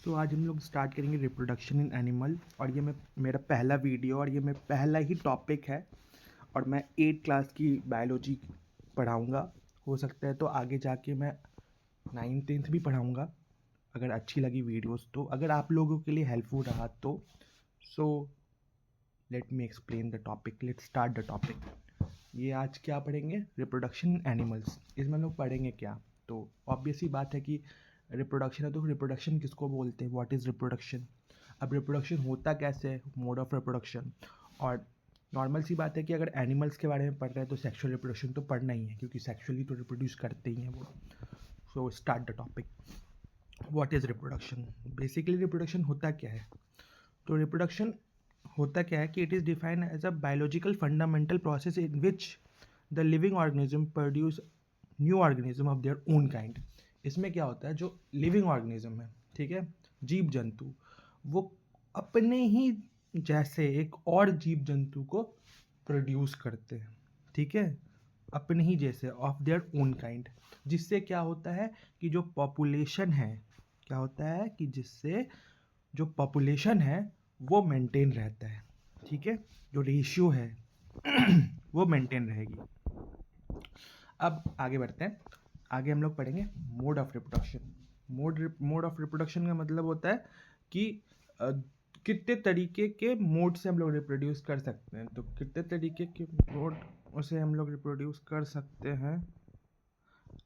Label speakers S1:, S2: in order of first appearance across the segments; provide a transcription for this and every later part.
S1: तो आज हम लोग स्टार्ट करेंगे रिप्रोडक्शन इन एनिमल और ये मेरा पहला वीडियो और ये मेरा पहला ही टॉपिक है और मैं 8 क्लास की बायोलॉजी पढ़ाऊँगा। हो सकता है तो आगे जाके मैं 9th-10th भी पढ़ाऊँगा अगर अच्छी लगी वीडियोस तो। अगर आप लोगों के लिए हेल्पफुल रहा तो so let me explain the topic, let start the topic. ये आज क्या पढ़ेंगे? Reproduction in animals. इसमें हम लोग पढ़ेंगे क्या? तो ऑब्वियस ही बात है कि रिप्रोडक्शन है, तो रिप्रोडक्शन किसको बोलते हैं? What is reproduction? अब रिप्रोडक्शन होता कैसे है, मोड ऑफ रिप्रोडक्शन। और नॉर्मल सी बात है कि अगर एनिमल्स के बारे में पढ़ रहे हैं तो सेक्सुअल रिप्रोडक्शन तो पढ़ना ही है क्योंकि सेक्सुअली तो रिप्रोड्यूस करते ही हैं वो। So start the topic. What is reproduction? Basically reproduction होता क्या है? तो रिप्रोडक्शन होता क्या है कि it is defined as a biological fundamental process in which the living organism produce new organism of their own kind. इसमें क्या होता है, जो लिविंग ऑर्गेनिज्म है, ठीक है, जीव जंतु, वो अपने ही जैसे एक और जीव जंतु को प्रोड्यूस करते हैं, ठीक है, अपने ही जैसे ऑफ देयर ओन काइंड। जिससे क्या होता है कि जो पॉपुलेशन है, क्या होता है कि जिससे जो पॉपुलेशन है वो मेंटेन रहता है, ठीक है, जो रेशियो है वो मेंटेन रहेगी। अब आगे बढ़ते हैं। आगे हम लोग पढ़ेंगे mode of reproduction. Mode of reproduction का मतलब होता है कि अ, कितने तरीके के मोड से हम लोग रिप्रोड्यूस कर सकते हैं। तो कितने तरीके के मोड से हम लोग रिप्रोड्यूस कर सकते हैं,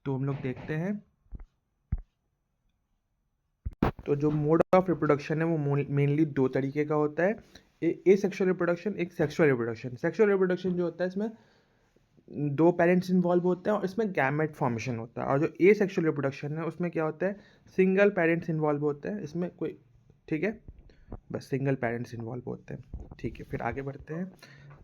S1: तो हम लोग देखते हैं। तो जो मोड ऑफ रिप्रोडक्शन है वो मेनली 2 तरीके का होता है, ए सेक्सुअल रिप्रोडक्शन, एक सेक्सुअल रिप्रोडक्शन। सेक्सुअल रिप्रोडक्शन जो होता है इसमें 2 पेरेंट्स इन्वॉल्व होते हैं और इसमें गैमेट फॉर्मेशन होता है। और जो ए सेक्सुअल रिप्रोडक्शन है उसमें क्या होता है, सिंगल पेरेंट्स इन्वॉल्व होते हैं, इसमें कोई, ठीक है, बस सिंगल पेरेंट्स इन्वॉल्व होते हैं, ठीक है। फिर आगे बढ़ते हैं।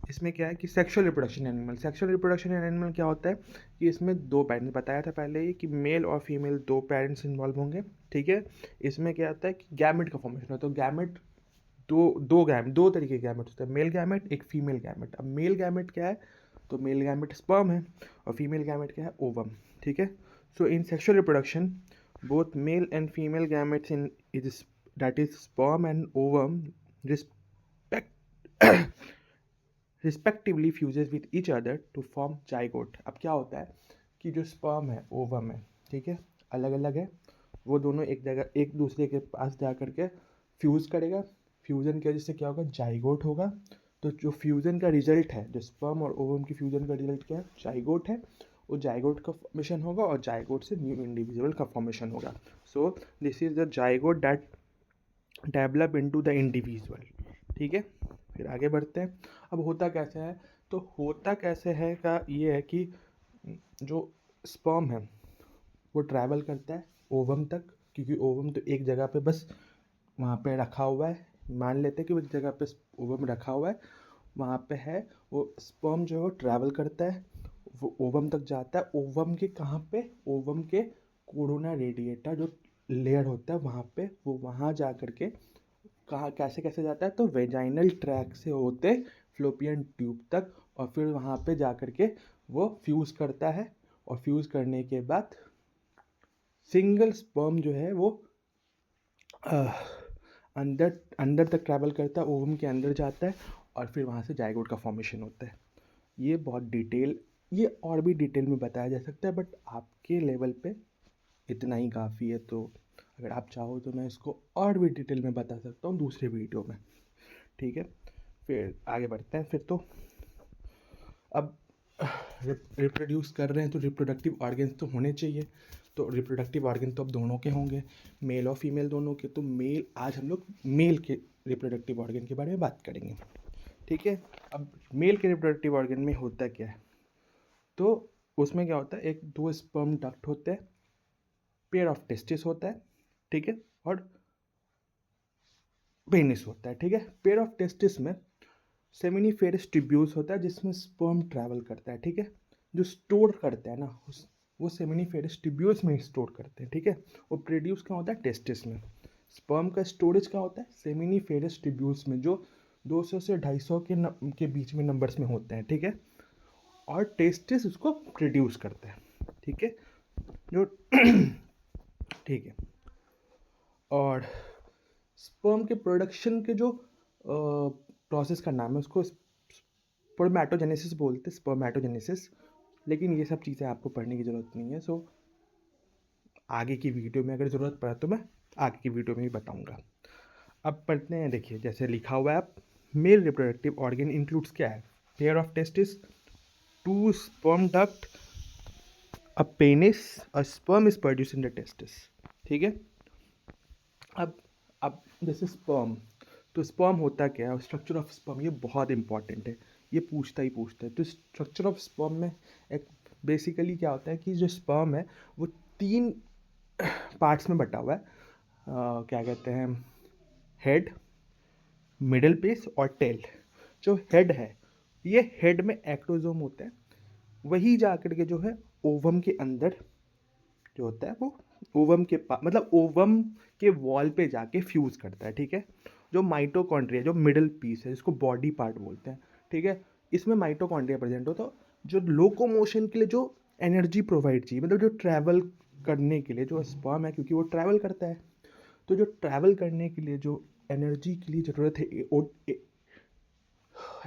S1: इसमें क्या है कि sexual reproduction animal, sexual reproduction animal क्या होता है कि इसमें 2 पेरेंट्स, बताया था पहले ही कि मेल और फीमेल 2 पेरेंट्स इन्वॉल्व होंगे, ठीक है। इसमें क्या होता है कि गैमेट का फॉर्मेशन होता है। तो गैमेट दो तरीके के गैमेट होते हैं, मेल गैमेट, एक फीमेल गैमेट। अब मेल गैमेट क्या है, तो मेल गैमेट स्पर्म है और फीमेल गैमेट क्या है, ओवम, ठीक है। So in sexual reproduction both male and female gametes in is that is sperm and ovum respectively fuses with each other to form zygote. अब क्या होता है कि जो स्पर्म है, ओवम है, ठीक है, अलग अलग है, वो दोनों एक जगह एक दूसरे के पास जा करके फ्यूज़ करेगा। फ्यूज़न की वजह से क्या होगा, जाइगोट होगा। तो जो फ्यूज़न का रिजल्ट है, जो स्पर्म और ओवम की फ्यूज़न का रिजल्ट क्या है, जाइगोट है। वो जाइगोट का फॉर्मेशन होगा और जाइगोट से न्यू इंडिविजुअल का फॉर्मेशन होगा। So this is the zygote that develop into the individual, ठीक है। फिर आगे बढ़ते हैं। अब होता कैसे है, तो होता कैसे है का ये है कि जो स्पर्म है वो ट्रैवल करता है ओवम तक, क्योंकि ओवम तो एक जगह पे बस वहाँ पे रखा हुआ है। मान लेते हैं कि उस जगह पे ओवम रखा हुआ है, वहाँ पे है। वो स्पर्म जो है वो ट्रैवल करता है, वो ओवम तक जाता है। ओवम के कहाँ पे, ओवम के कोरोना रेडिएटा जो लेयर होता है वहाँ पे, वो वहाँ जा करके कहाँ कैसे कैसे जाता है, तो वेजाइनल ट्रैक से होते फ्लोपियन ट्यूब तक, और फिर वहाँ पे जा करके वो फ्यूज़ करता है। और फ्यूज़ करने के बाद सिंगल स्पर्म जो है वो अंदर अंदर तक ट्रैवल करता है, ओवम के अंदर जाता है और फिर वहाँ से जाइगोट का फॉर्मेशन होता है। ये बहुत डिटेल, ये और भी डिटेल में बताया जा सकता है, बट आपके लेवल पे इतना ही काफ़ी है। तो अगर आप चाहो तो मैं इसको और भी डिटेल में बता सकता हूँ दूसरे वीडियो में, ठीक है। फिर आगे बढ़ते हैं। फिर तो अब रिप्रोड्यूस कर रहे हैं तो रिप्रोडक्टिव ऑर्गन्स तो होने चाहिए। तो रिप्रोडक्टिव ऑर्गन तो अब दोनों के होंगे, मेल और फीमेल दोनों के। तो मेल, आज हम लोग मेल के रिप्रोडक्टिव ऑर्गन के बारे में बात करेंगे, ठीक है। अब मेल के रिप्रोडक्टिव ऑर्गन में होता क्या है, तो उसमें क्या होता है, एक 2 स्पर्म डक्ट होते हैं, पेयर ऑफ टेस्टिस होता है, ठीक है, और पेनिस होता है, ठीक है। पेयर ऑफ टेस्टिस में सेमिनिफेरस ट्यूब्यूल्स होता है जिसमें स्पर्म ट्रैवल करता है, ठीक है। जो स्टोर करते हैं ना वो सेमिनिफेरस ट्यूब्यूल्स में स्टोर करते हैं, ठीक है। वो प्रोड्यूस कहाँ होता है, टेस्टिस में। स्पर्म का स्टोरेज कहाँ होता है, सेमिनिफेरस ट्यूब्यूल्स में, जो 200 से 250 के बीच में नंबर्स में होते हैं, ठीक है। और टेस्टिस उसको प्रोड्यूस करते हैं, ठीक है, जो ठीक है। और स्पर्म के प्रोडक्शन के जो प्रोसेस का नाम है उसको स्पर्मेटोजेनेसिस बोलते हैं, स्पर्मेटोजेनेसिस। लेकिन ये सब चीज़ें आपको पढ़ने की ज़रूरत नहीं है। सो आगे की वीडियो में अगर ज़रूरत पड़ा तो मैं आगे की वीडियो में भी बताऊंगा। अब पढ़ते हैं। देखिए जैसे लिखा हुआ है, आप मेल रिप्रोडक्टिव ऑर्गन इंक्लूड्स क्या है? Pair of testis, two sperm duct, a penis, a sperm is produce in the testis. ठीक है। अब जैसे स्पर्म, तो स्पर्म होता क्या है, स्ट्रक्चर ऑफ स्पर्म, ये बहुत इंपॉर्टेंट है, ये पूछता ही पूछता है। तो स्ट्रक्चर ऑफ स्पर्म में एक बेसिकली क्या होता है कि जो स्पर्म है वो 3 पार्ट्स में बटा हुआ है। क्या कहते हैं, हेड, मिडिल पीस और टेल। जो हेड है, ये हेड में एक्टोजोम होता है, वही जाकर के जो है ओवम के अंदर जो होता है वो ओवम के पास, मतलब ओवम के वॉल पे जाके फ्यूज़ करता है। ठीक है। जो माइटोकॉन्ड्रिया, जो मिडिल पीस है, जिसको बॉडी पार्ट बोलते हैं। ठीक है। इसमें माइटोकॉन्ड्रिया प्रेजेंट होता है, जो लोकोमोशन के लिए जो एनर्जी प्रोवाइड चाहिए, मतलब जो ट्रैवल करने के लिए जो स्पर्म है, क्योंकि वो ट्रैवल करता है, तो जो ट्रैवल करने के लिए जो एनर्जी के लिए ज़रूरत है,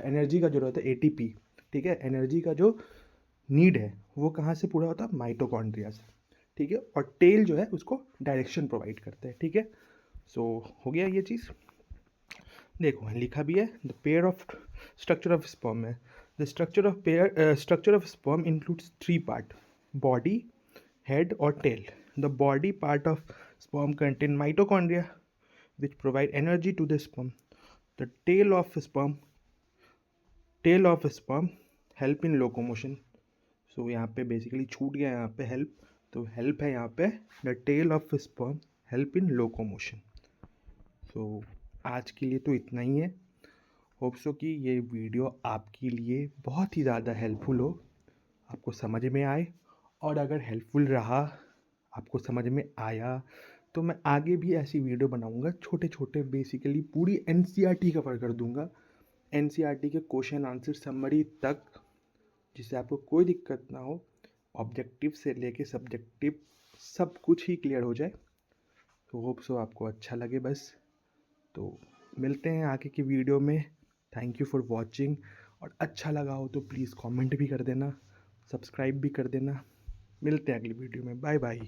S1: एनर्जी का ज़रूरत है एटीपी। ठीक है। एनर्जी का जो नीड है वो कहाँ से पूरा होता है? माइटोकॉन्ड्रिया से। ठीक है। और टेल जो है उसको डायरेक्शन प्रोवाइड करता है। ठीक है। सो हो गया ये चीज़। देखो लिखा भी है, the pair of structure of sperm है, the structure of sperm includes 3 part, body, head और tail. The body part of sperm contain mitochondria which provide energy to the sperm. The tail of sperm help in locomotion. So यहाँ पे basically छूट गया यहाँ पे help, तो help है यहाँ पे the tail of sperm help in locomotion. So आज के लिए तो इतना ही है। होप सो कि ये वीडियो आपके लिए बहुत ही ज़्यादा हेल्पफुल हो, आपको समझ में आए। और अगर हेल्पफुल रहा, आपको समझ में आया, तो मैं आगे भी ऐसी वीडियो बनाऊंगा, छोटे छोटे, बेसिकली पूरी एनसीईआरटी कवर कर दूंगा, एनसीईआरटी के क्वेश्चन आंसर समरी तक, जिससे आपको कोई दिक्कत ना हो। ऑब्जेक्टिव से लेके सब्जेक्टिव सब कुछ ही क्लियर हो जाए। तो होप सो आपको अच्छा लगे बस। तो मिलते हैं आगे की वीडियो में। Thank you for watching. और अच्छा लगा हो तो प्लीज़ कमेंट भी कर देना, सब्सक्राइब भी कर देना। मिलते हैं अगली वीडियो में। Bye bye.